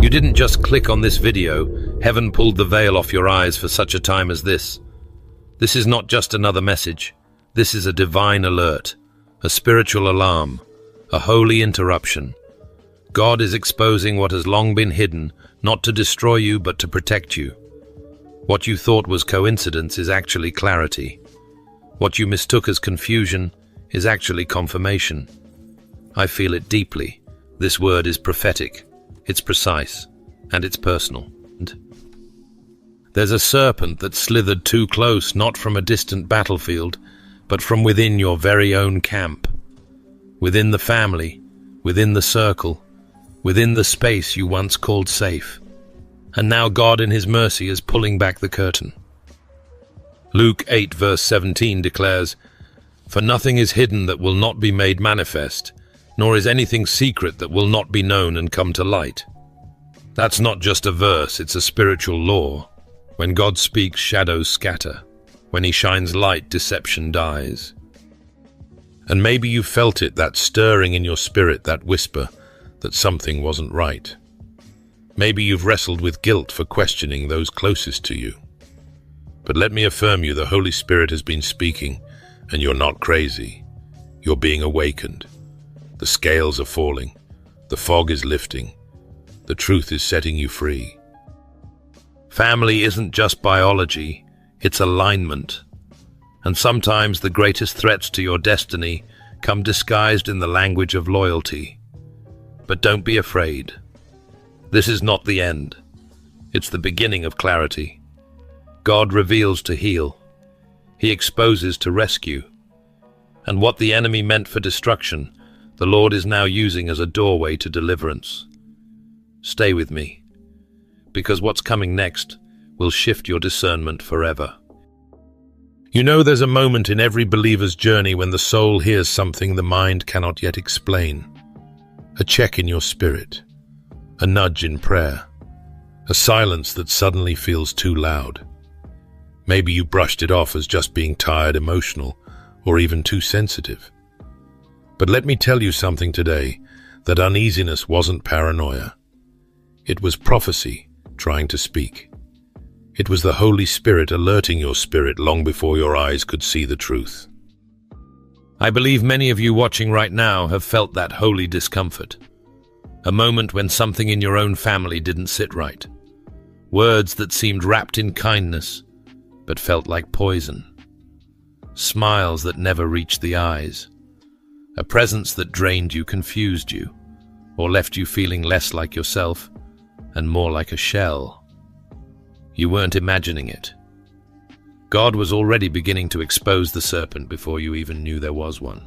You didn't just click on this video. Heaven pulled the veil off your eyes for such a time as this. This is not just another message. This is a divine alert, a spiritual alarm, a holy interruption. God is exposing what has long been hidden, not to destroy you, but to protect you. What you thought was coincidence is actually clarity. What you mistook as confusion is actually confirmation. I feel it deeply. This word is prophetic, it's precise, and it's personal. There's a serpent that slithered too close, not from a distant battlefield, but from within your very own camp. Within the family, within the circle, within the space you once called safe. And now God in His mercy is pulling back the curtain. Luke 8 verse 17 declares, "For nothing is hidden that will not be made manifest, nor is anything secret that will not be known and come to light." That's not just a verse, it's a spiritual law. When God speaks, shadows scatter. When He shines light, deception dies. And maybe you felt it, that stirring in your spirit, that whisper that something wasn't right. Maybe you've wrestled with guilt for questioning those closest to you. But let me affirm you, the Holy Spirit has been speaking, and you're not crazy. You're being awakened. The scales are falling. The fog is lifting. The truth is setting you free. Family isn't just biology, it's alignment. And sometimes the greatest threats to your destiny come disguised in the language of loyalty. But don't be afraid. This is not the end. It's the beginning of clarity. God reveals to heal. He exposes to rescue. And what the enemy meant for destruction, the Lord is now using as a doorway to deliverance. Stay with me, because what's coming next will shift your discernment forever. You know, there's a moment in every believer's journey when the soul hears something the mind cannot yet explain. A check in your spirit, a nudge in prayer, a silence that suddenly feels too loud. Maybe you brushed it off as just being tired, emotional, or even too sensitive. But let me tell you something today, that uneasiness wasn't paranoia. It was prophecy trying to speak. It was the Holy Spirit alerting your spirit long before your eyes could see the truth. I believe many of you watching right now have felt that holy discomfort. A moment when something in your own family didn't sit right. Words that seemed wrapped in kindness, but felt like poison. Smiles that never reached the eyes. A presence that drained you, confused you, or left you feeling less like yourself and more like a shell. You weren't imagining it. God was already beginning to expose the serpent before you even knew there was one.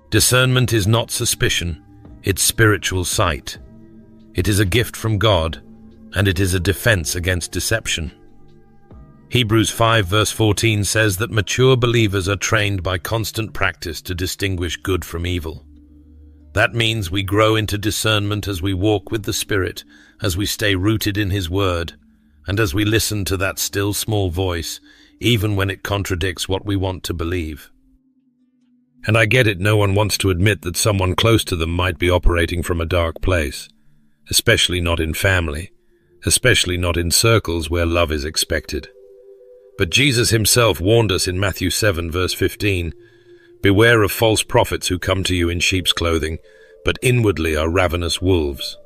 Discernment is not suspicion, it's spiritual sight. It is a gift from God, and it is a defense against deception. Hebrews 5 verse 14 says that mature believers are trained by constant practice to distinguish good from evil. That means we grow into discernment as we walk with the Spirit, as we stay rooted in His Word, and as we listen to that still small voice, even when it contradicts what we want to believe. And I get it, no one wants to admit that someone close to them might be operating from a dark place, especially not in family, especially not in circles where love is expected. But Jesus Himself warned us in Matthew 7 verse 15, "Beware of false prophets who come to you in sheep's clothing, but inwardly are ravenous wolves."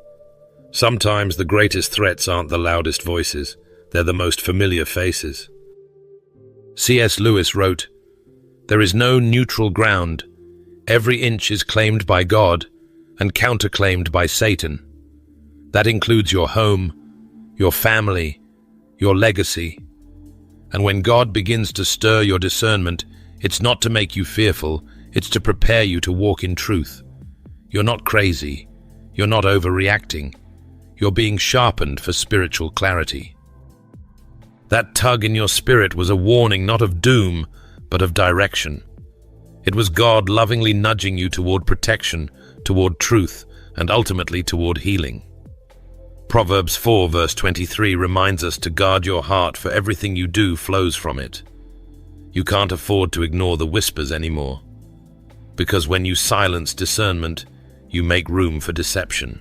Sometimes the greatest threats aren't the loudest voices, they're the most familiar faces. C.S. Lewis wrote, "There is no neutral ground. Every inch is claimed by God and counterclaimed by Satan. That includes your home, your family, your legacy. And when God begins to stir your discernment, it's not to make you fearful, it's to prepare you to walk in truth. You're not crazy. You're not overreacting. You're being sharpened for spiritual clarity." That tug in your spirit was a warning not of doom, but of direction. It was God lovingly nudging you toward protection, toward truth, and ultimately toward healing. Proverbs 4 verse 23 reminds us to guard your heart, for everything you do flows from it. You can't afford to ignore the whispers anymore, because when you silence discernment, you make room for deception.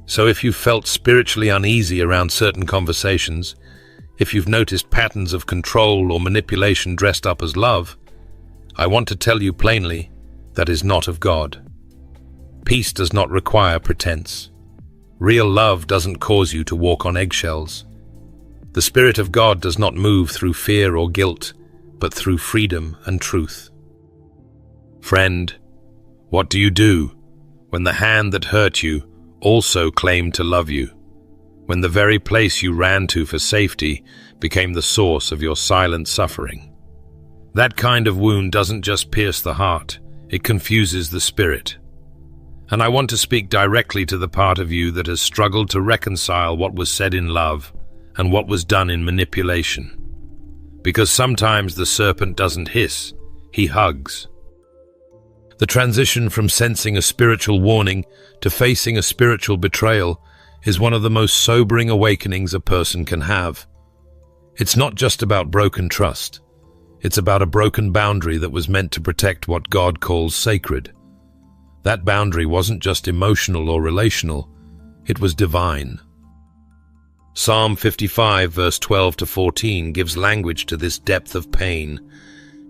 So if you've felt spiritually uneasy around certain conversations, if you've noticed patterns of control or manipulation dressed up as love, I want to tell you plainly, that is not of God. Peace does not require pretense. Real love doesn't cause you to walk on eggshells. The Spirit of God does not move through fear or guilt, but through freedom and truth. Friend, what do you do when the hand that hurt you also claimed to love you? When the very place you ran to for safety became the source of your silent suffering? That kind of wound doesn't just pierce the heart, it confuses the spirit. And I want to speak directly to the part of you that has struggled to reconcile what was said in love and what was done in manipulation. Because sometimes the serpent doesn't hiss, he hugs. The transition from sensing a spiritual warning to facing a spiritual betrayal is one of the most sobering awakenings a person can have. It's not just about broken trust. It's about a broken boundary that was meant to protect what God calls sacred. That boundary wasn't just emotional or relational, it was divine. Psalm 55 verse 12 to 14 gives language to this depth of pain.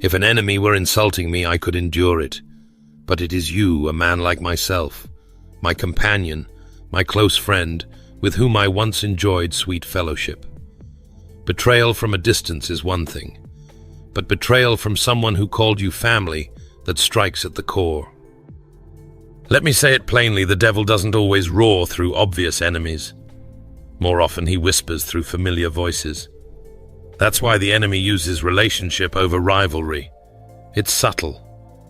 If an enemy were insulting me, I could endure it. But it is you, a man like myself, my companion, my close friend, with whom I once enjoyed sweet fellowship. Betrayal from a distance is one thing, but betrayal from someone who called you family, that strikes at the core. Let me say it plainly, the devil doesn't always roar through obvious enemies. More often he whispers through familiar voices. That's why the enemy uses relationship over rivalry. It's subtle,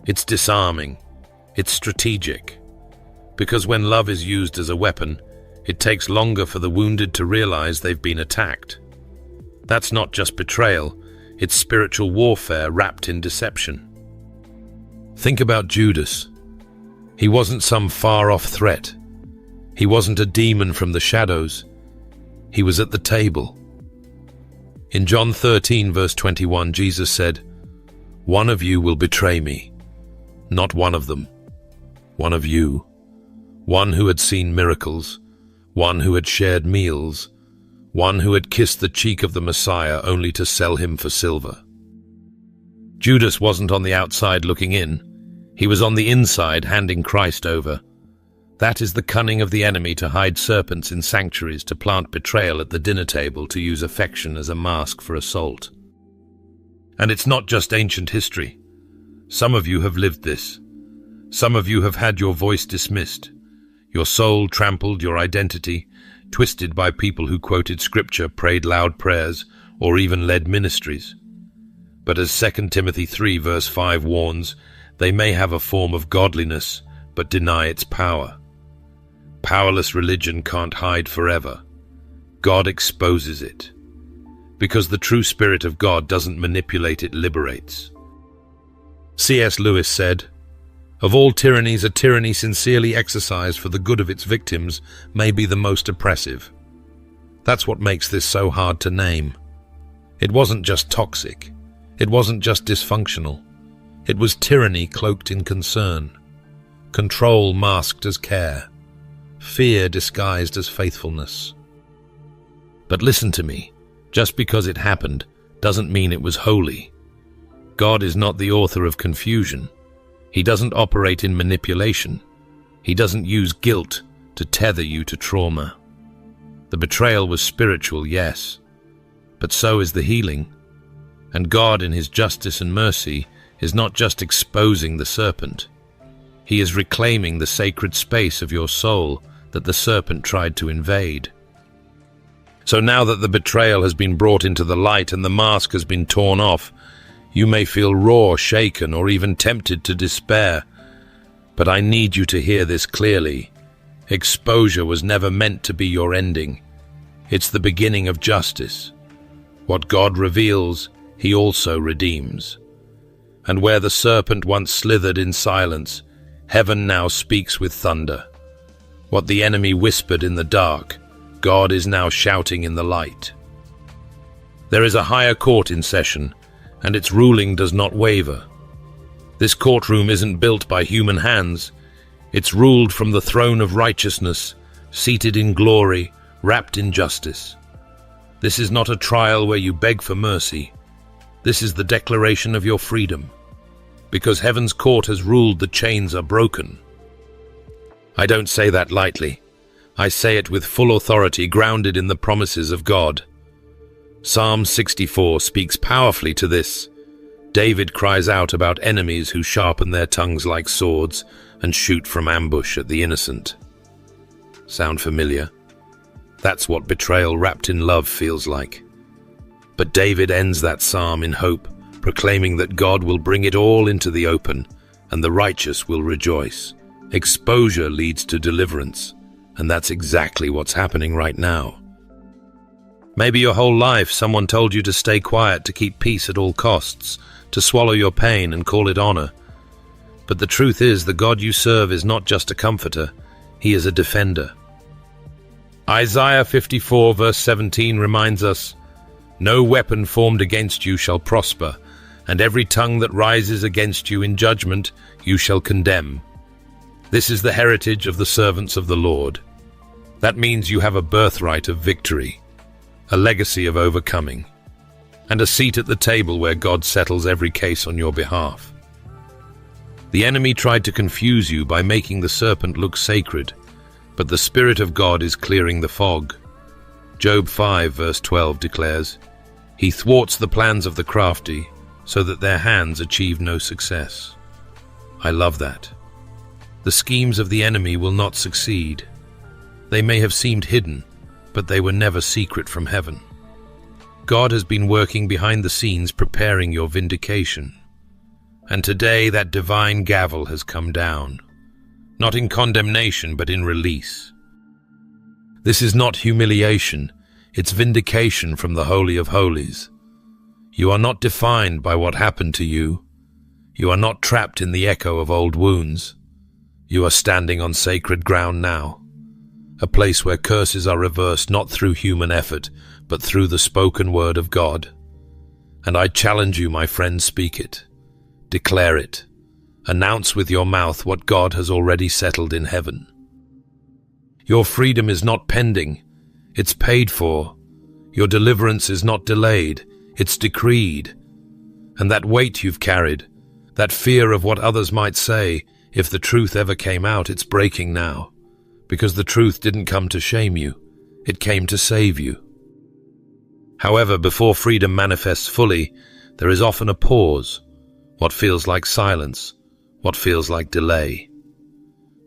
it's disarming, it's strategic. Because when love is used as a weapon, it takes longer for the wounded to realize they've been attacked. That's not just betrayal, it's spiritual warfare wrapped in deception. Think about Judas. He wasn't some far-off threat. He wasn't a demon from the shadows. He was at the table. In John 13, verse 21, Jesus said, "One of you will betray me. Not one of them. One of you. One who had seen miracles. One who had shared meals. One who had kissed the cheek of the Messiah only to sell him for silver." Judas wasn't on the outside looking in. He was on the inside handing Christ over. That is the cunning of the enemy, to hide serpents in sanctuaries, to plant betrayal at the dinner table, to use affection as a mask for assault. And it's not just ancient history. Some of you have lived this. Some of you have had your voice dismissed, your soul trampled, your identity twisted by people who quoted scripture, prayed loud prayers, or even led ministries. But as 2 Timothy 3 verse 5 warns, they may have a form of godliness, but deny its power. Powerless religion can't hide forever. God exposes it. Because the true Spirit of God doesn't manipulate, it liberates. C.S. Lewis said, "Of all tyrannies, a tyranny sincerely exercised for the good of its victims may be the most oppressive." That's what makes this so hard to name. It wasn't just toxic. It wasn't just dysfunctional. It was tyranny cloaked in concern, control masked as care, fear disguised as faithfulness. But listen to me, just because it happened doesn't mean it was holy. God is not the author of confusion. He doesn't operate in manipulation. He doesn't use guilt to tether you to trauma. The betrayal was spiritual, yes, but so is the healing. And God, in His justice and mercy, is not just exposing the serpent. He is reclaiming the sacred space of your soul that the serpent tried to invade. So now that the betrayal has been brought into the light and the mask has been torn off, you may feel raw, shaken, or even tempted to despair. But I need you to hear this clearly. Exposure was never meant to be your ending. It's the beginning of justice. What God reveals, He also redeems. And where the serpent once slithered in silence, heaven now speaks with thunder. What the enemy whispered in the dark, God is now shouting in the light. There is a higher court in session, and its ruling does not waver. This courtroom isn't built by human hands. It's ruled from the throne of righteousness, seated in glory, wrapped in justice. This is not a trial where you beg for mercy. This is the declaration of your freedom. Because heaven's court has ruled, the chains are broken. I don't say that lightly. I say it with full authority, grounded in the promises of God. Psalm 64 speaks powerfully to this. David cries out about enemies who sharpen their tongues like swords and shoot from ambush at the innocent. Sound familiar? That's what betrayal wrapped in love feels like. But David ends that psalm in hope, proclaiming that God will bring it all into the open and the righteous will rejoice. Exposure leads to deliverance, and that's exactly what's happening right now. Maybe your whole life someone told you to stay quiet, to keep peace at all costs, to swallow your pain and call it honor. But the truth is, the God you serve is not just a comforter, he is a defender. Isaiah 54 verse 17 reminds us, "No weapon formed against you shall prosper, and every tongue that rises against you in judgment you shall condemn." This is the heritage of the servants of the Lord. That means you have a birthright of victory, a legacy of overcoming, and a seat at the table where God settles every case on your behalf. The enemy tried to confuse you by making the serpent look sacred, but the Spirit of God is clearing the fog. Job 5 verse 12 declares, "He thwarts the plans of the crafty, so that their hands achieve no success." I love that. The schemes of the enemy will not succeed. They may have seemed hidden, but they were never secret from heaven. God has been working behind the scenes preparing your vindication. And today that divine gavel has come down, not in condemnation but in release. This is not humiliation, it's vindication from the Holy of Holies. You are not defined by what happened to you. You are not trapped in the echo of old wounds. You are standing on sacred ground now, a place where curses are reversed not through human effort, but through the spoken word of God. And I challenge you, my friend, speak it. Declare it. Announce with your mouth what God has already settled in heaven. Your freedom is not pending, it's paid for. Your deliverance is not delayed, it's decreed. And that weight you've carried, that fear of what others might say, if the truth ever came out, it's breaking now. Because the truth didn't come to shame you, it came to save you. However, before freedom manifests fully, there is often a pause, what feels like silence, what feels like delay.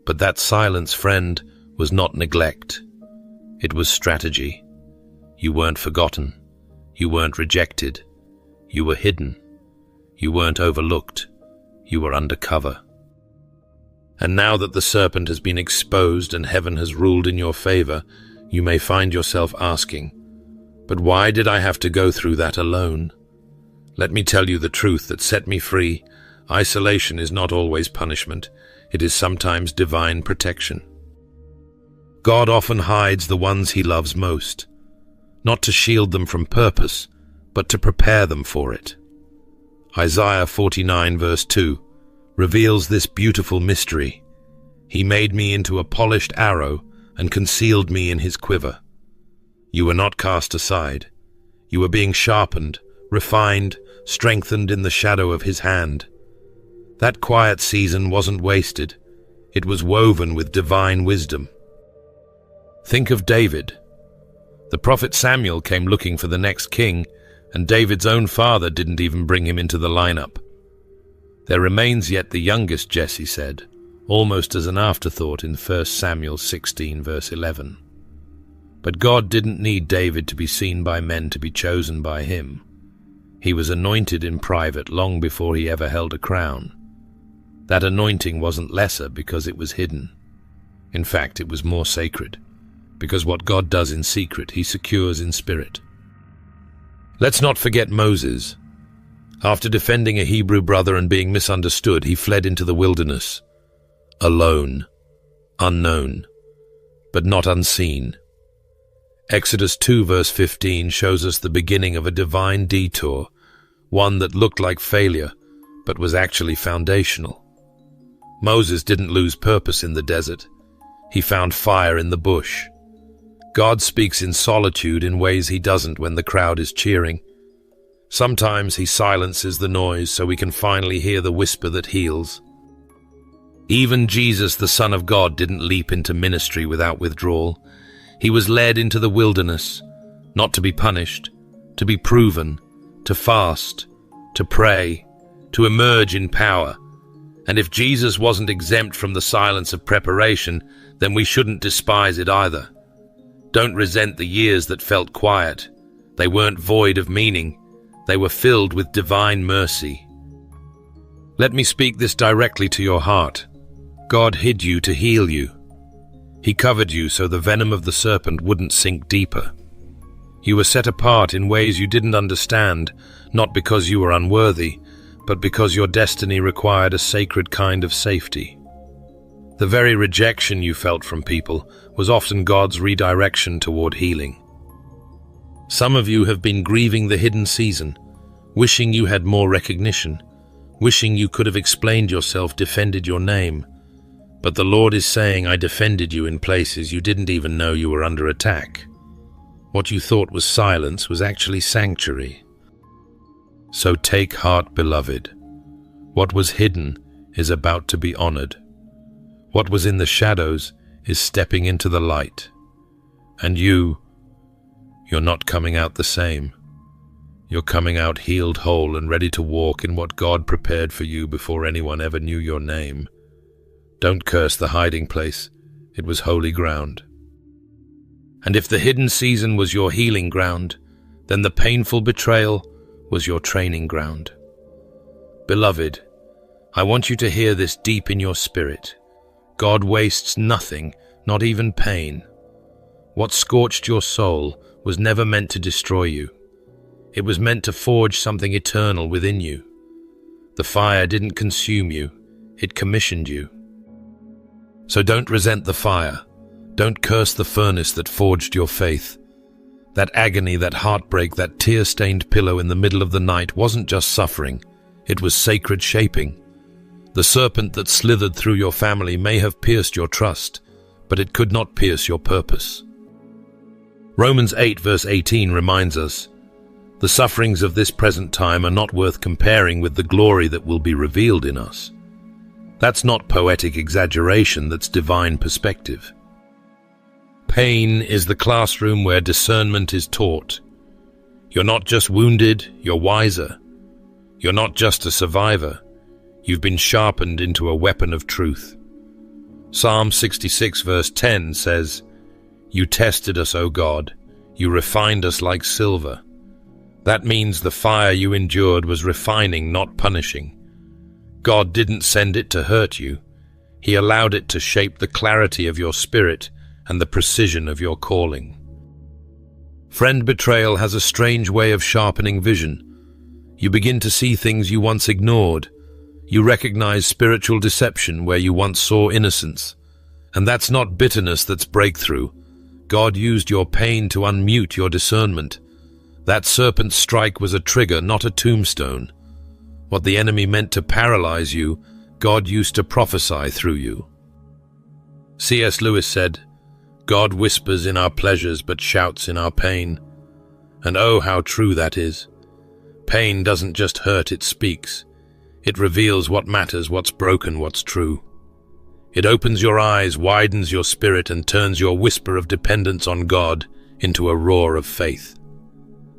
But that silence, friend, was not neglect. It was strategy. You weren't forgotten. You weren't rejected. You were hidden. You weren't overlooked. You were undercover. And now that the serpent has been exposed and heaven has ruled in your favor, you may find yourself asking, "But why did I have to go through that alone?" Let me tell you the truth that set me free. Isolation is not always punishment. It is sometimes divine protection. God often hides the ones he loves most, not to shield them from purpose, but to prepare them for it. Isaiah 49 verse 2 reveals this beautiful mystery. "He made me into a polished arrow and concealed me in his quiver." You were not cast aside. You were being sharpened, refined, strengthened in the shadow of his hand. That quiet season wasn't wasted. It was woven with divine wisdom. Think of David. The prophet Samuel came looking for the next king, and David's own father didn't even bring him into the lineup. "There remains yet the youngest," Jesse said, almost as an afterthought in 1 Samuel 16 verse 11. But God didn't need David to be seen by men to be chosen by him. He was anointed in private long before he ever held a crown. That anointing wasn't lesser because it was hidden. In fact, it was more sacred, because what God does in secret, he secures in spirit. Let's not forget Moses. After defending a Hebrew brother and being misunderstood, he fled into the wilderness. Alone, unknown, but not unseen. Exodus 2 verse 15 shows us the beginning of a divine detour, one that looked like failure, but was actually foundational. Moses didn't lose purpose in the desert. he found fire in the bush. God speaks in solitude in ways he doesn't when the crowd is cheering. Sometimes he silences the noise so we can finally hear the whisper that heals. Even Jesus, the Son of God, didn't leap into ministry without withdrawal. He was led into the wilderness, not to be punished, to be proven, to fast, to pray, to emerge in power. And if Jesus wasn't exempt from the silence of preparation, then we shouldn't despise it either. Don't resent the years that felt quiet. They weren't void of meaning. They were filled with divine mercy. Let me speak this directly to your heart. God hid you to heal you. He covered you so the venom of the serpent wouldn't sink deeper. You were set apart in ways you didn't understand, not because you were unworthy, but because your destiny required a sacred kind of safety. The very rejection you felt from people was often God's redirection toward healing. Some of you have been grieving the hidden season, wishing you had more recognition, wishing you could have explained yourself, defended your name. But the Lord is saying, I defended you in places you didn't even know you were under attack. What you thought was silence was actually sanctuary. So take heart, beloved. What was hidden is about to be honored. What was in the shadows is stepping into the light. And you're not coming out the same. You're coming out healed, whole, and ready to walk in what God prepared for you before anyone ever knew your name. Don't curse the hiding place. It was holy ground. And if the hidden season was your healing ground, then the painful betrayal was your training ground. Beloved, I want you to hear this deep in your spirit. God wastes nothing, not even pain. What scorched your soul was never meant to destroy you. It was meant to forge something eternal within you. The fire didn't consume you, it commissioned you. So don't resent the fire. Don't curse the furnace that forged your faith. That agony, that heartbreak, that tear-stained pillow in the middle of the night wasn't just suffering. It was sacred shaping. The serpent that slithered through your family may have pierced your trust, but it could not pierce your purpose. Romans 8 verse 18 reminds us, the sufferings of this present time are not worth comparing with the glory that will be revealed in us. That's not poetic exaggeration, that's divine perspective. Pain is the classroom where discernment is taught. You're not just wounded, you're wiser. You're not just a survivor. You've been sharpened into a weapon of truth. Psalm 66 verse 10 says, You tested us, O God. You refined us like silver. That means the fire you endured was refining, not punishing. God didn't send it to hurt you. He allowed it to shape the clarity of your spirit and the precision of your calling. Friend betrayal has a strange way of sharpening vision. You begin to see things you once ignored. You recognize spiritual deception where you once saw innocence. And that's not bitterness, that's breakthrough. God used your pain to unmute your discernment. That serpent's strike was a trigger, not a tombstone. What the enemy meant to paralyze you, God used to prophesy through you. C.S. Lewis said, God whispers in our pleasures but shouts in our pain. And oh, how true that is. Pain doesn't just hurt, it speaks. It reveals what matters, what's broken, what's true. It opens your eyes, widens your spirit, and turns your whisper of dependence on God into a roar of faith.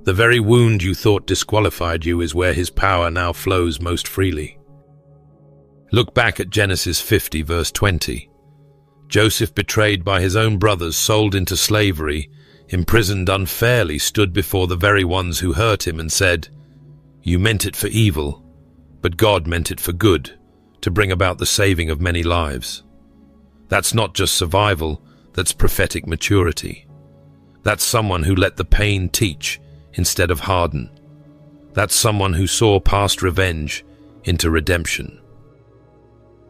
The very wound you thought disqualified you is where His power now flows most freely. Look back at Genesis 50, verse 20. Joseph, betrayed by his own brothers, sold into slavery, imprisoned unfairly, stood before the very ones who hurt him and said, You meant it for evil, but God meant it for good, to bring about the saving of many lives. That's not just survival, that's prophetic maturity. That's someone who let the pain teach instead of harden. That's someone who saw past revenge into redemption.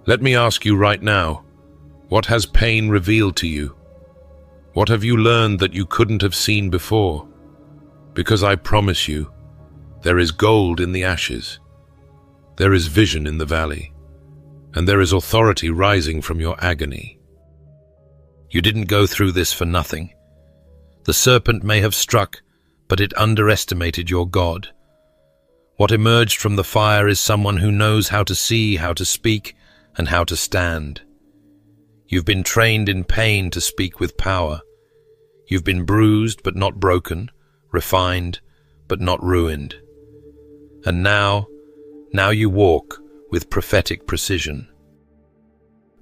Let me ask you right now, what has pain revealed to you? What have you learned that you couldn't have seen before? Because I promise you, there is gold in the ashes. There is vision in the valley. And there is authority rising from your agony. You didn't go through this for nothing. The serpent may have struck, but it underestimated your God. What emerged from the fire is someone who knows how to see, how to speak, and how to stand. You've been trained in pain to speak with power. You've been bruised but not broken, refined but not ruined. And now you walk with prophetic precision.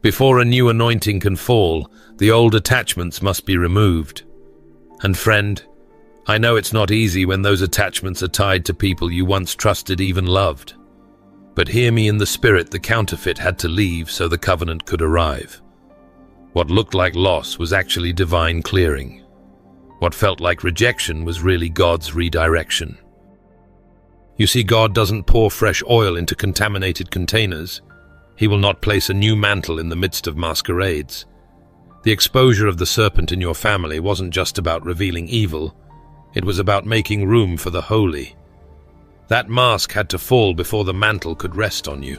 Before a new anointing can fall, the old attachments must be removed. And friend, I know it's not easy when those attachments are tied to people you once trusted, even loved. But hear me in the spirit, the counterfeit had to leave so the covenant could arrive. What looked like loss was actually divine clearing. What felt like rejection was really God's redirection. You see, God doesn't pour fresh oil into contaminated containers. He will not place a new mantle in the midst of masquerades. The exposure of the serpent in your family wasn't just about revealing evil. It was about making room for the holy. That mask had to fall before the mantle could rest on you.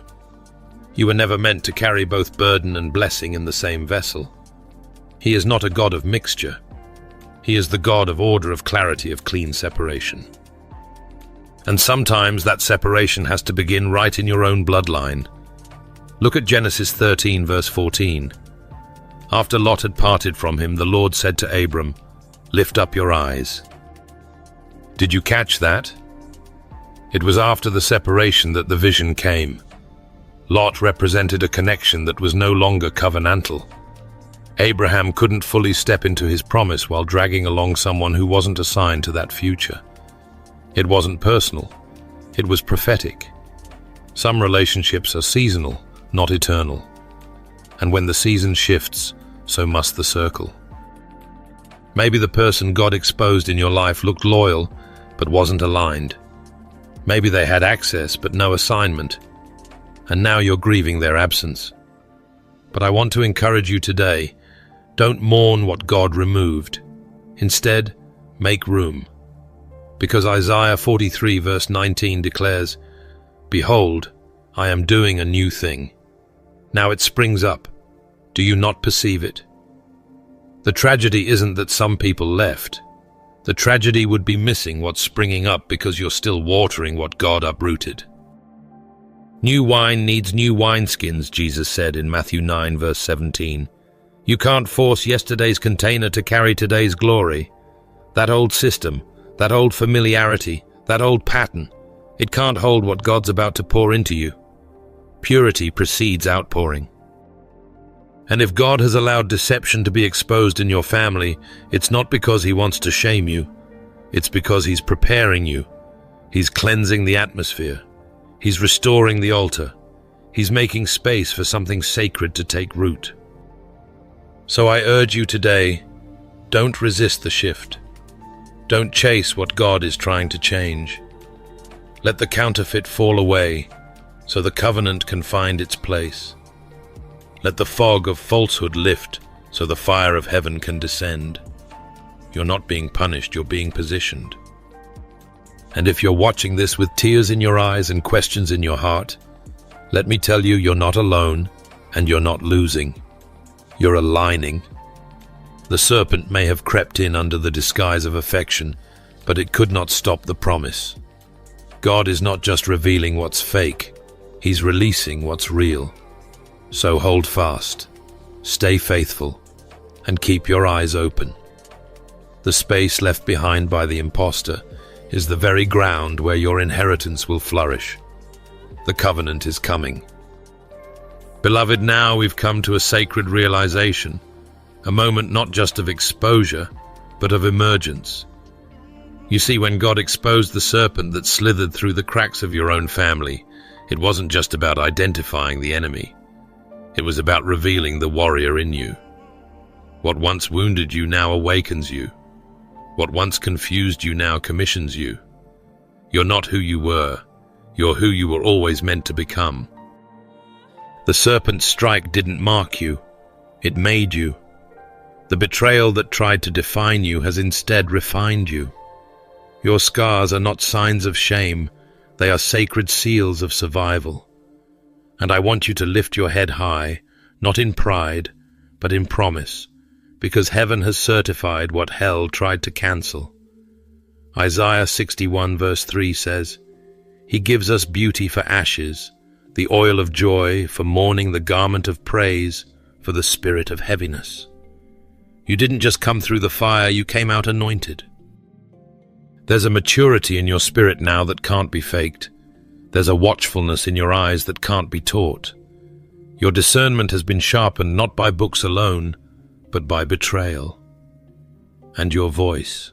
You were never meant to carry both burden and blessing in the same vessel. He is not a God of mixture. He is the God of order, of clarity, of clean separation. And sometimes that separation has to begin right in your own bloodline. Look at Genesis 13, verse 14. After Lot had parted from him, the Lord said to Abram, "Lift up your eyes." Did you catch that? It was after the separation that the vision came. Lot represented a connection that was no longer covenantal. Abraham couldn't fully step into his promise while dragging along someone who wasn't assigned to that future. It wasn't personal. It was prophetic. Some relationships are seasonal, not eternal. And when the season shifts, so must the circle. Maybe the person God exposed in your life looked loyal, but wasn't aligned. Maybe they had access, but no assignment. And now you're grieving their absence. But I want to encourage you today, don't mourn what God removed. Instead, make room. Because Isaiah 43 verse 19 declares, "Behold, I am doing a new thing. Now it springs up. Do you not perceive it?" The tragedy isn't that some people left. The tragedy would be missing what's springing up because you're still watering what God uprooted. New wine needs new wineskins, Jesus said in Matthew 9 verse 17. You can't force yesterday's container to carry today's glory. That old system, that old familiarity, that old pattern, it can't hold what God's about to pour into you. Purity precedes outpouring. And if God has allowed deception to be exposed in your family, it's not because He wants to shame you. It's because He's preparing you. He's cleansing the atmosphere. He's restoring the altar. He's making space for something sacred to take root. So I urge you today, don't resist the shift. Don't chase what God is trying to change. Let the counterfeit fall away so the covenant can find its place. Let the fog of falsehood lift so the fire of heaven can descend. You're not being punished, you're being positioned. And if you're watching this with tears in your eyes and questions in your heart, let me tell you, you're not alone and you're not losing. You're aligning. The serpent may have crept in under the disguise of affection, but it could not stop the promise. God is not just revealing what's fake, He's releasing what's real. So hold fast, stay faithful, and keep your eyes open. The space left behind by the impostor is the very ground where your inheritance will flourish. The covenant is coming. Beloved, now we've come to a sacred realization, a moment not just of exposure, but of emergence. You see, when God exposed the serpent that slithered through the cracks of your own family, it wasn't just about identifying the enemy. It was about revealing the warrior in you. What once wounded you now awakens you. What once confused you now commissions you. You're not who you were. You're who you were always meant to become. The serpent's strike didn't mark you. It made you. The betrayal that tried to define you has instead refined you. Your scars are not signs of shame. They are sacred seals of survival. And I want you to lift your head high, not in pride, but in promise, because heaven has certified what hell tried to cancel. Isaiah 61 verse 3 says, "He gives us beauty for ashes, the oil of joy for mourning, the garment of praise for the spirit of heaviness." You didn't just come through the fire, you came out anointed. There's a maturity in your spirit now that can't be faked. There's a watchfulness in your eyes that can't be taught. Your discernment has been sharpened not by books alone, but by betrayal. And your voice.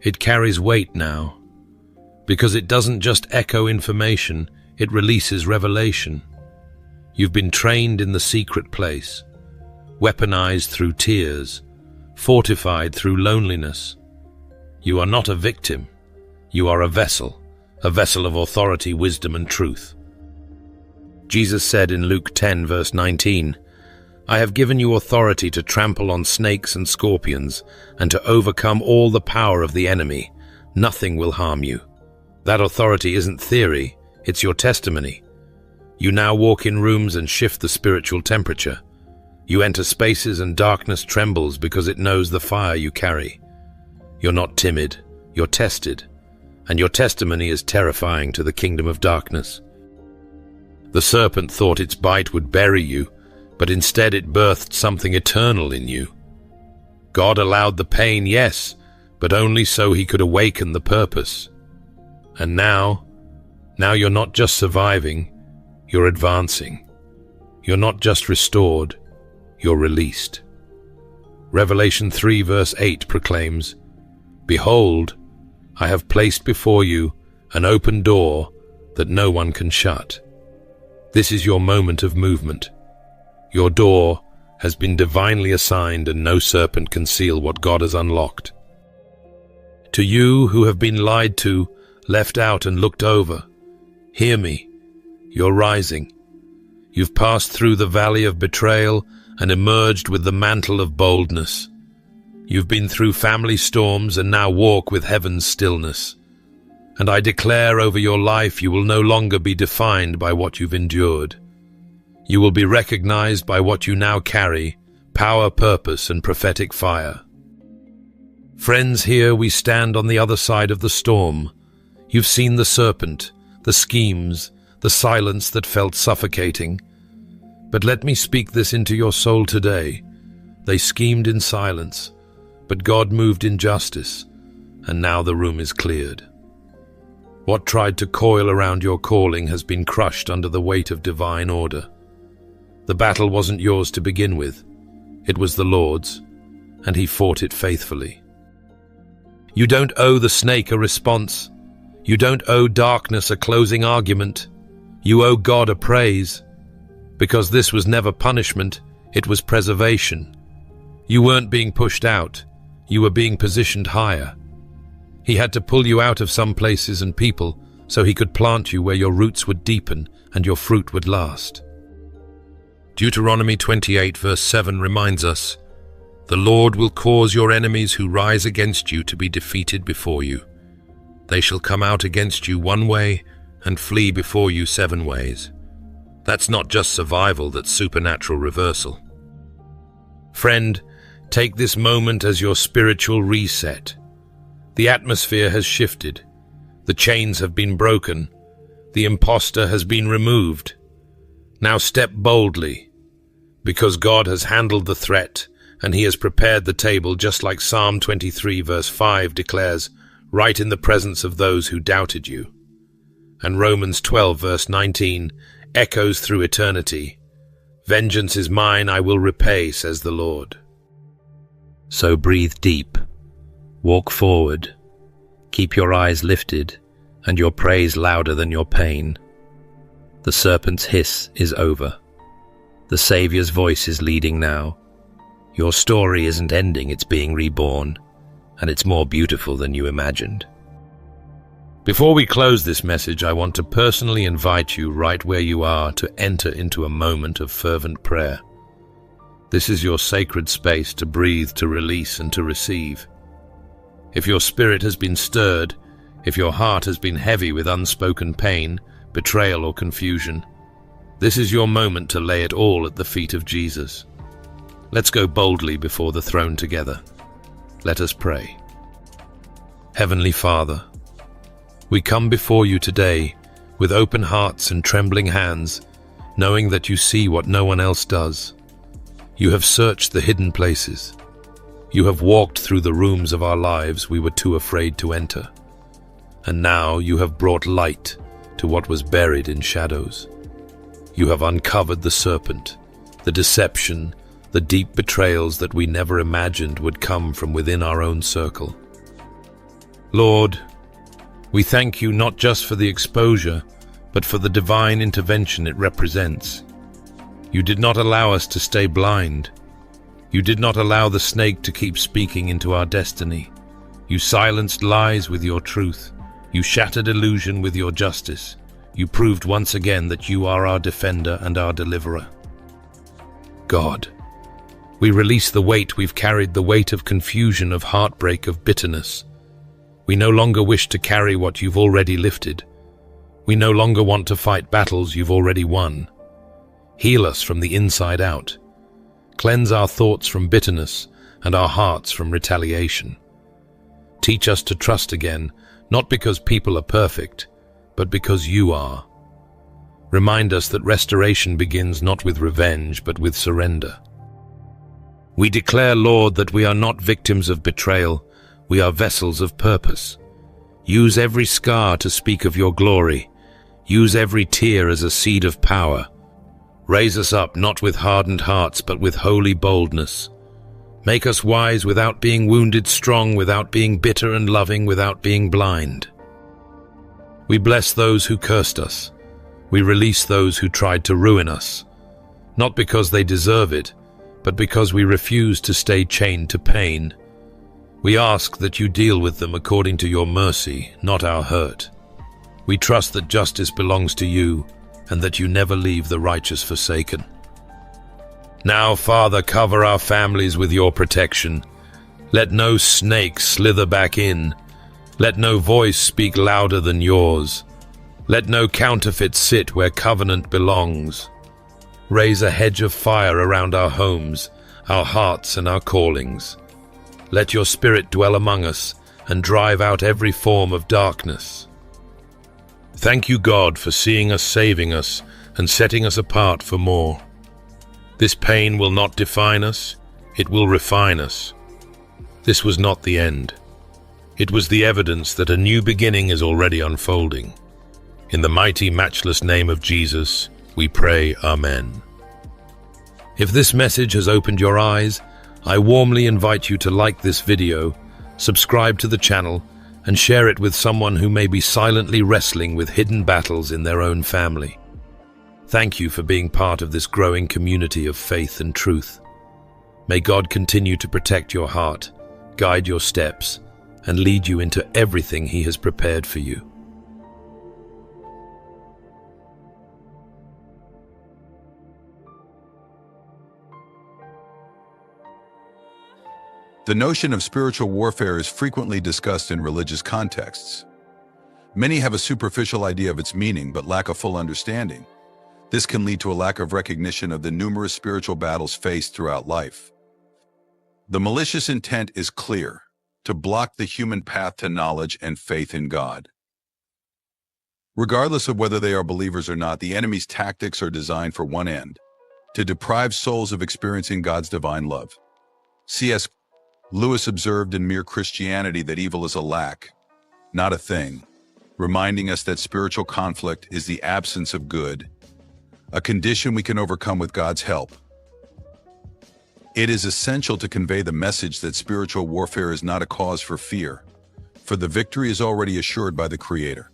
It carries weight now, because it doesn't just echo information, it releases revelation. You've been trained in the secret place, weaponized through tears, fortified through loneliness. You are not a victim. You are a vessel of authority, wisdom, and truth. Jesus said in Luke 10, verse 19, "I have given you authority to trample on snakes and scorpions, and to overcome all the power of the enemy. Nothing will harm you." That authority isn't theory, it's your testimony. You now walk in rooms and shift the spiritual temperature. You enter spaces and darkness trembles because it knows the fire you carry. You're not timid, you're tested, and your testimony is terrifying to the kingdom of darkness. The serpent thought its bite would bury you, but instead it birthed something eternal in you. God allowed the pain, yes, but only so he could awaken the purpose. And now you're not just surviving, you're advancing. You're not just restored, you're released. Revelation 3 verse 8 proclaims, "Behold, I have placed before you an open door that no one can shut." This is your moment of movement. Your door has been divinely assigned, and no serpent can seal what God has unlocked. To you who have been lied to, left out, and looked over, hear me. You're rising. You've passed through the valley of betrayal and emerged with the mantle of boldness. You've been through family storms and now walk with heaven's stillness. And I declare over your life you will no longer be defined by what you've endured. You will be recognized by what you now carry, power, purpose, and prophetic fire. Friends, here we stand on the other side of the storm. You've seen the serpent, the schemes, the silence that felt suffocating. But let me speak this into your soul today. They schemed in silence, but God moved in justice, and now the room is cleared. What tried to coil around your calling has been crushed under the weight of divine order. The battle wasn't yours to begin with. It was the Lord's, and he fought it faithfully. You don't owe the snake a response. You don't owe darkness a closing argument. You owe God a praise, because this was never punishment, it was preservation. You weren't being pushed out. You were being positioned higher. He had to pull you out of some places and people so he could plant you where your roots would deepen and your fruit would last. Deuteronomy 28 verse 7 reminds us, "The Lord will cause your enemies who rise against you to be defeated before you. They shall come out against you one way and flee before you 7 ways." That's not just survival, that's supernatural reversal. Friend, take this moment as your spiritual reset. The atmosphere has shifted. The chains have been broken. The imposter has been removed. Now step boldly, because God has handled the threat and he has prepared the table, just like Psalm 23 verse 5 declares, right in the presence of those who doubted you. And Romans 12 verse 19 echoes through eternity, "Vengeance is mine, I will repay, says the Lord." So breathe deep, walk forward, keep your eyes lifted, and your praise louder than your pain. The serpent's hiss is over. The Savior's voice is leading now. Your story isn't ending, it's being reborn, and it's more beautiful than you imagined. Before we close this message, I want to personally invite you right where you are to enter into a moment of fervent prayer. This is your sacred space to breathe, to release, and to receive. If your spirit has been stirred, if your heart has been heavy with unspoken pain, betrayal, or confusion, this is your moment to lay it all at the feet of Jesus. Let's go boldly before the throne together. Let us pray. Heavenly Father, we come before you today with open hearts and trembling hands, knowing that you see what no one else does. You have searched the hidden places. You have walked through the rooms of our lives we were too afraid to enter. And now you have brought light to what was buried in shadows. You have uncovered the serpent, the deception, the deep betrayals that we never imagined would come from within our own circle. Lord, we thank you not just for the exposure, but for the divine intervention it represents. You did not allow us to stay blind. You did not allow the snake to keep speaking into our destiny. You silenced lies with your truth. You shattered illusion with your justice. You proved once again that you are our defender and our deliverer. God, we release the weight we've carried, the weight of confusion, of heartbreak, of bitterness. We no longer wish to carry what you've already lifted. We no longer want to fight battles you've already won. Heal us from the inside out. Cleanse our thoughts from bitterness and our hearts from retaliation. Teach us to trust again, not because people are perfect, but because you are. Remind us that restoration begins not with revenge, but with surrender. We declare, Lord, that we are not victims of betrayal. We are vessels of purpose. Use every scar to speak of your glory. Use every tear as a seed of power. Raise us up not with hardened hearts, but with holy boldness. Make us wise without being wounded, strong without being bitter, and loving without being blind. We bless those who cursed us. We release those who tried to ruin us, not because they deserve it, but because we refuse to stay chained to pain. We ask that you deal with them according to your mercy, not our hurt. We trust that justice belongs to you, and that you never leave the righteous forsaken. Now, Father, cover our families with your protection. Let no snake slither back in. Let no voice speak louder than yours. Let no counterfeit sit where covenant belongs. Raise a hedge of fire around our homes, our hearts, and our callings. Let your Spirit dwell among us and drive out every form of darkness. Thank you, God, for seeing us, saving us, and setting us apart for more. This pain will not define us, it will refine us. This was not the end. It was the evidence that a new beginning is already unfolding. In the mighty, matchless name of Jesus, we pray, Amen. If this message has opened your eyes, I warmly invite you to like this video, subscribe to the channel, and share it with someone who may be silently wrestling with hidden battles in their own family. Thank you for being part of this growing community of faith and truth. May God continue to protect your heart, guide your steps, and lead you into everything He has prepared for you. The notion of spiritual warfare is frequently discussed in religious contexts. Many have a superficial idea of its meaning but lack a full understanding. This can lead to a lack of recognition of the numerous spiritual battles faced throughout life. The malicious intent is clear: to block the human path to knowledge and faith in God. Regardless of whether they are believers or not, the enemy's tactics are designed for one end: to deprive souls of experiencing God's divine love. C.S. Lewis observed in Mere Christianity that evil is a lack, not a thing, reminding us that spiritual conflict is the absence of good, a condition we can overcome with God's help. It is essential to convey the message that spiritual warfare is not a cause for fear, for the victory is already assured by the Creator.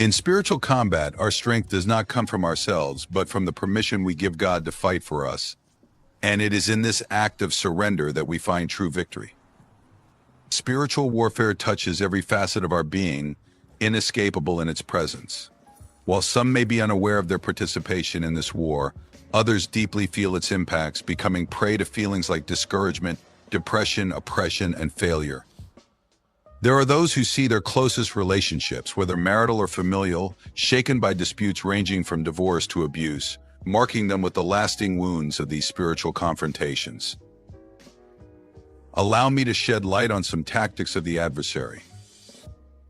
In spiritual combat, our strength does not come from ourselves, but from the permission we give God to fight for us. And it is in this act of surrender that we find true victory. Spiritual warfare touches every facet of our being, inescapable in its presence. While some may be unaware of their participation in this war, others deeply feel its impacts, becoming prey to feelings like discouragement, depression, oppression, and failure. There are those who see their closest relationships, whether marital or familial, shaken by disputes ranging from divorce to abuse, marking them with the lasting wounds of these spiritual confrontations. Allow me to shed light on some tactics of the adversary.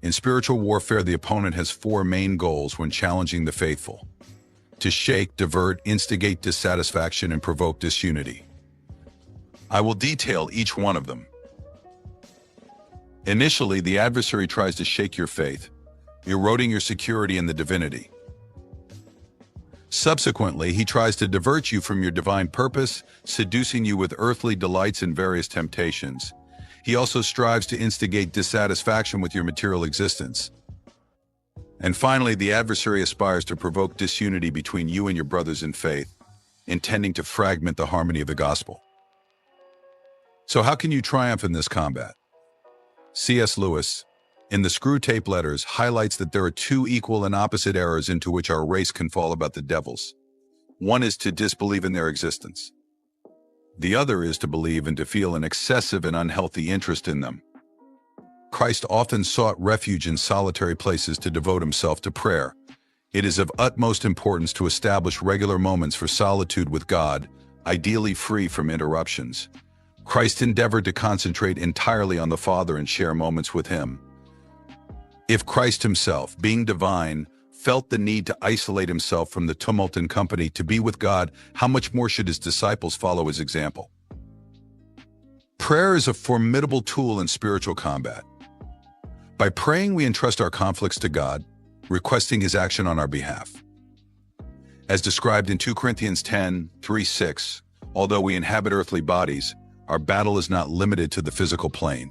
In spiritual warfare, the opponent has four main goals when challenging the faithful: to shake, divert, instigate dissatisfaction, and provoke disunity. I will detail each one of them. Initially, the adversary tries to shake your faith, eroding your security in the divinity. Subsequently, he tries to divert you from your divine purpose, seducing you with earthly delights and various temptations. He also strives to instigate dissatisfaction with your material existence. And finally, the adversary aspires to provoke disunity between you and your brothers in faith, intending to fragment the harmony of the gospel. So how can you triumph in this combat? C.S. Lewis, in the Screw Tape Letters, highlights that there are two equal and opposite errors into which our race can fall about the devils. One is to disbelieve in their existence. The other is to believe and to feel an excessive and unhealthy interest in them. Christ often sought refuge in solitary places to devote himself to prayer. It is of utmost importance to establish regular moments for solitude with God, ideally free from interruptions. Christ endeavored to concentrate entirely on the Father and share moments with him. If Christ himself, being divine, felt the need to isolate himself from the tumult and company to be with God, how much more should his disciples follow his example? Prayer is a formidable tool in spiritual combat. By praying, we entrust our conflicts to God, requesting his action on our behalf. As described in 2 Corinthians 10:3-6, although we inhabit earthly bodies, our battle is not limited to the physical plane.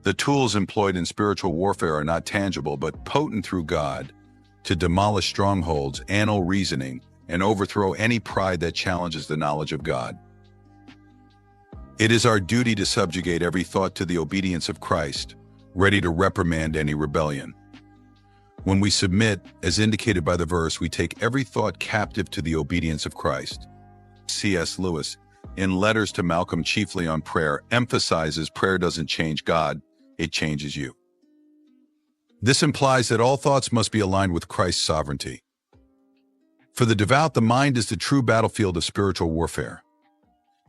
The tools employed in spiritual warfare are not tangible but potent through God to demolish strongholds, annul reasoning, and overthrow any pride that challenges the knowledge of God. It is our duty to subjugate every thought to the obedience of Christ, ready to reprimand any rebellion. When we submit, as indicated by the verse, we take every thought captive to the obedience of Christ. C.S. Lewis, in Letters to Malcolm chiefly on prayer, emphasizes prayer doesn't change God, it changes you. This implies that all thoughts must be aligned with Christ's sovereignty. For the devout, the mind is the true battlefield of spiritual warfare.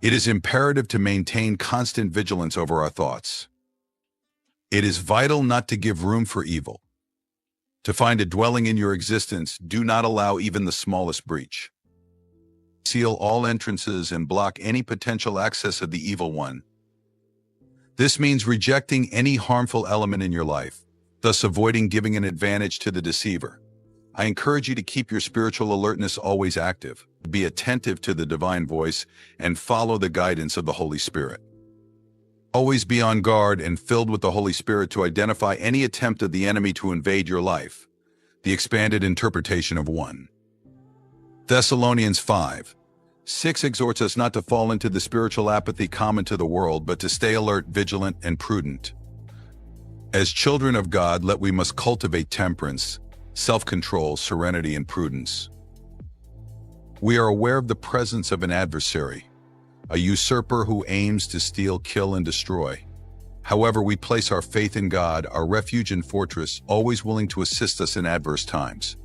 It is imperative to maintain constant vigilance over our thoughts. It is vital not to give room for evil. To find a dwelling in your existence, do not allow even the smallest breach. Seal all entrances and block any potential access of the evil one. This means rejecting any harmful element in your life, thus avoiding giving an advantage to the deceiver. I encourage you to keep your spiritual alertness always active, be attentive to the divine voice, and follow the guidance of the Holy Spirit. Always be on guard and filled with the Holy Spirit to identify any attempt of the enemy to invade your life. The expanded interpretation of 1 Thessalonians 5:6 exhorts us not to fall into the spiritual apathy common to the world, but to stay alert, vigilant, and prudent. As children of God, we must cultivate temperance, self-control, serenity, and prudence. We are aware of the presence of an adversary, a usurper who aims to steal, kill, and destroy. However, we place our faith in God, our refuge and fortress, always willing to assist us in adverse times.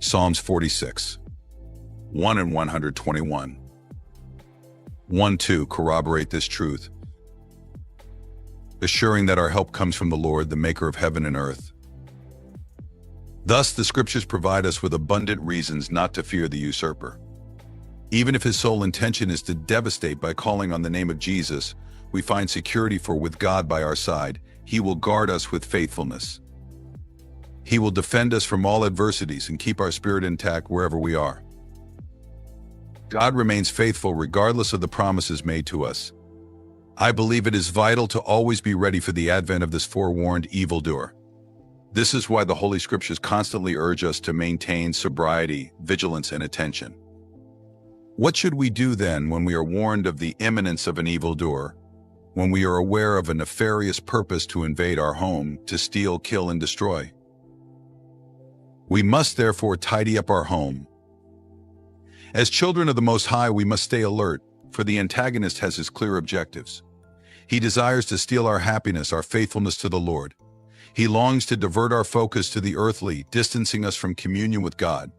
Psalms 46:1 and 121. 1-2 corroborate this truth, assuring that our help comes from the Lord, the maker of heaven and earth. Thus, the scriptures provide us with abundant reasons not to fear the usurper. Even if his sole intention is to devastate by calling on the name of Jesus, we find security, for with God by our side, he will guard us with faithfulness. He will defend us from all adversities and keep our spirit intact wherever we are. God remains faithful regardless of the promises made to us. I believe it is vital to always be ready for the advent of this forewarned evildoer. This is why the Holy Scriptures constantly urge us to maintain sobriety, vigilance, and attention. What should we do then when we are warned of the imminence of an evildoer, when we are aware of a nefarious purpose to invade our home, to steal, kill, and destroy? We must therefore tidy up our home. As children of the Most High, we must stay alert, for the antagonist has his clear objectives. He desires to steal our happiness, our faithfulness to the Lord. He longs to divert our focus to the earthly, distancing us from communion with God.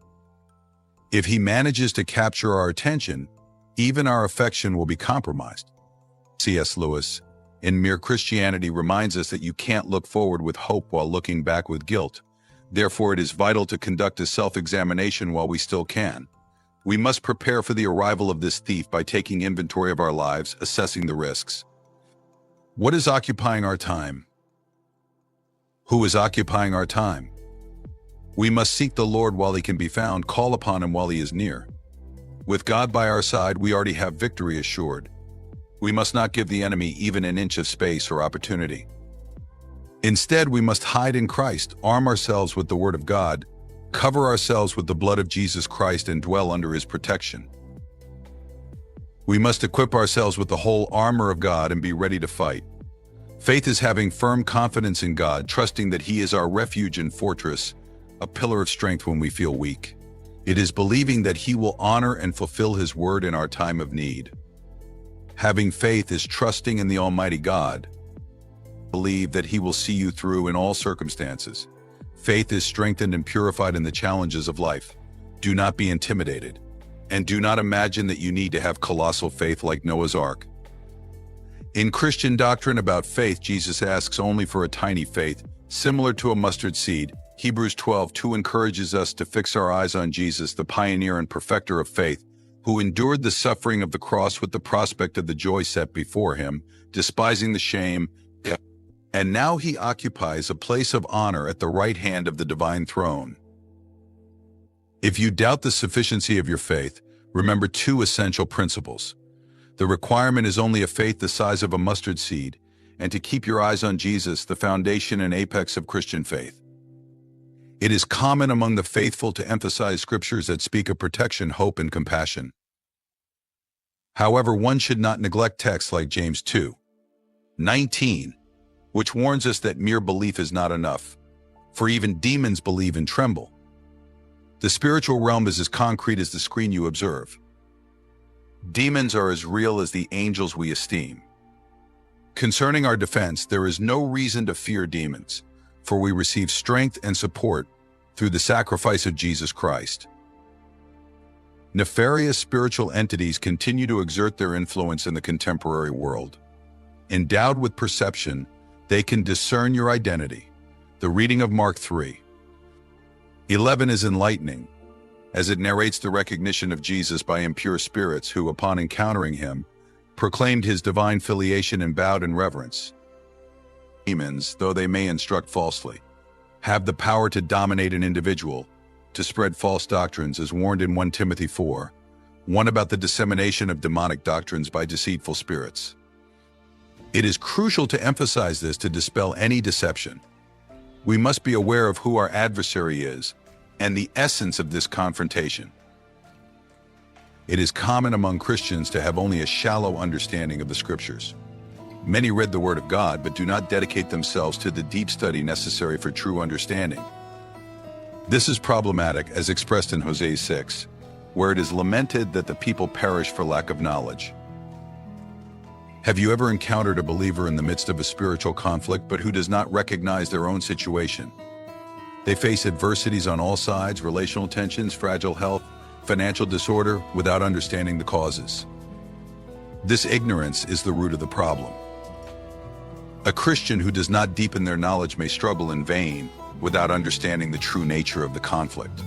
If he manages to capture our attention, even our affection will be compromised. C.S. Lewis, in Mere Christianity, reminds us that you can't look forward with hope while looking back with guilt. Therefore, it is vital to conduct a self-examination while we still can. We must prepare for the arrival of this thief by taking inventory of our lives, assessing the risks. What is occupying our time? Who is occupying our time? We must seek the Lord while he can be found, call upon him while he is near. With God by our side, we already have victory assured. We must not give the enemy even an inch of space or opportunity. Instead, we must hide in Christ, arm ourselves with the Word of God, cover ourselves with the blood of Jesus Christ, and dwell under his protection. We must equip ourselves with the whole armor of God and be ready to fight. Faith is having firm confidence in God, trusting that he is our refuge and fortress, a pillar of strength when we feel weak. It is believing that he will honor and fulfill his word in our time of need. Having faith is trusting in the Almighty God. Believe that he will see you through in all circumstances. Faith is strengthened and purified in the challenges of life. Do not be intimidated, and do not imagine that you need to have colossal faith like Noah's Ark. In Christian doctrine about faith, Jesus asks only for a tiny faith, similar to a mustard seed. Hebrews 12:2 encourages us to fix our eyes on Jesus, the pioneer and perfecter of faith, who endured the suffering of the cross with the prospect of the joy set before him, despising the shame, and now he occupies a place of honor at the right hand of the divine throne. If you doubt the sufficiency of your faith, remember two essential principles. The requirement is only a faith the size of a mustard seed, and to keep your eyes on Jesus, the foundation and apex of Christian faith. It is common among the faithful to emphasize scriptures that speak of protection, hope, and compassion. However, one should not neglect texts like James 2:19, which warns us that mere belief is not enough, for even demons believe and tremble. The spiritual realm is as concrete as the screen you observe. Demons are as real as the angels we esteem. Concerning our defense, there is no reason to fear demons, for we receive strength and support through the sacrifice of Jesus Christ. Nefarious spiritual entities continue to exert their influence in the contemporary world. Endowed with perception, they can discern your identity. The reading of Mark 3:11 is enlightening, as it narrates the recognition of Jesus by impure spirits who, upon encountering him, proclaimed his divine filiation and bowed in reverence. Demons, though they may instruct falsely, have the power to dominate an individual, to spread false doctrines, as warned in 1 Timothy 4:1 about the dissemination of demonic doctrines by deceitful spirits. It is crucial to emphasize this to dispel any deception. We must be aware of who our adversary is and the essence of this confrontation. It is common among Christians to have only a shallow understanding of the scriptures. Many read the Word of God but do not dedicate themselves to the deep study necessary for true understanding. This is problematic as expressed in Hosea 6, where it is lamented that the people perish for lack of knowledge. Have you ever encountered a believer in the midst of a spiritual conflict but who does not recognize their own situation? They face adversities on all sides, relational tensions, fragile health, financial disorder, without understanding the causes. This ignorance is the root of the problem. A Christian who does not deepen their knowledge may struggle in vain without understanding the true nature of the conflict.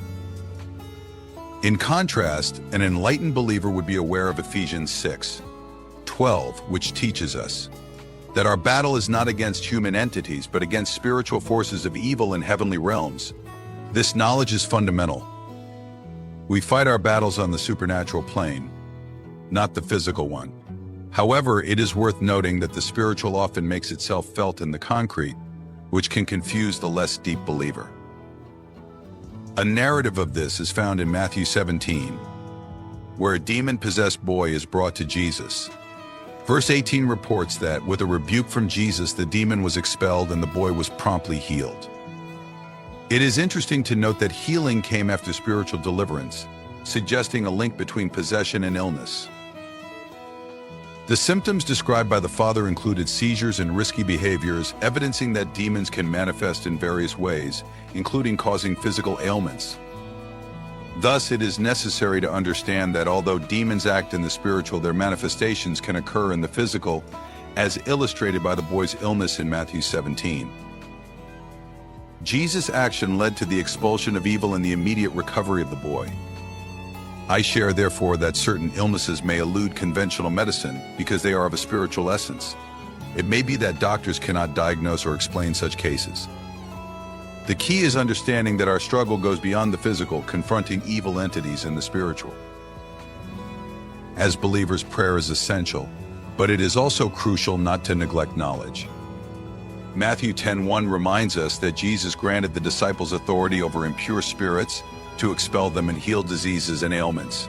In contrast, an enlightened believer would be aware of Ephesians 6:12, which teaches us that our battle is not against human entities, but against spiritual forces of evil in heavenly realms. This knowledge is fundamental. We fight our battles on the supernatural plane, not the physical one. However, it is worth noting that the spiritual often makes itself felt in the concrete, which can confuse the less deep believer. A narrative of this is found in Matthew 17, where a demon-possessed boy is brought to Jesus. Verse 18 reports that, with a rebuke from Jesus, the demon was expelled and the boy was promptly healed. It is interesting to note that healing came after spiritual deliverance, suggesting a link between possession and illness. The symptoms described by the father included seizures and risky behaviors, evidencing that demons can manifest in various ways, including causing physical ailments. Thus, it is necessary to understand that although demons act in the spiritual, their manifestations can occur in the physical, as illustrated by the boy's illness in Matthew 17. Jesus' action led to the expulsion of evil and the immediate recovery of the boy. I share, therefore, that certain illnesses may elude conventional medicine because they are of a spiritual essence. It may be that doctors cannot diagnose or explain such cases. The key is understanding that our struggle goes beyond the physical, confronting evil entities in the spiritual. As believers, prayer is essential, but it is also crucial not to neglect knowledge. Matthew 10:1 reminds us that Jesus granted the disciples authority over impure spirits to expel them and heal diseases and ailments.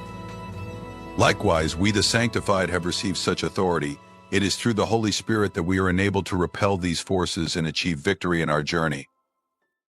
Likewise, we the sanctified have received such authority. It is through the Holy Spirit that we are enabled to repel these forces and achieve victory in our journey.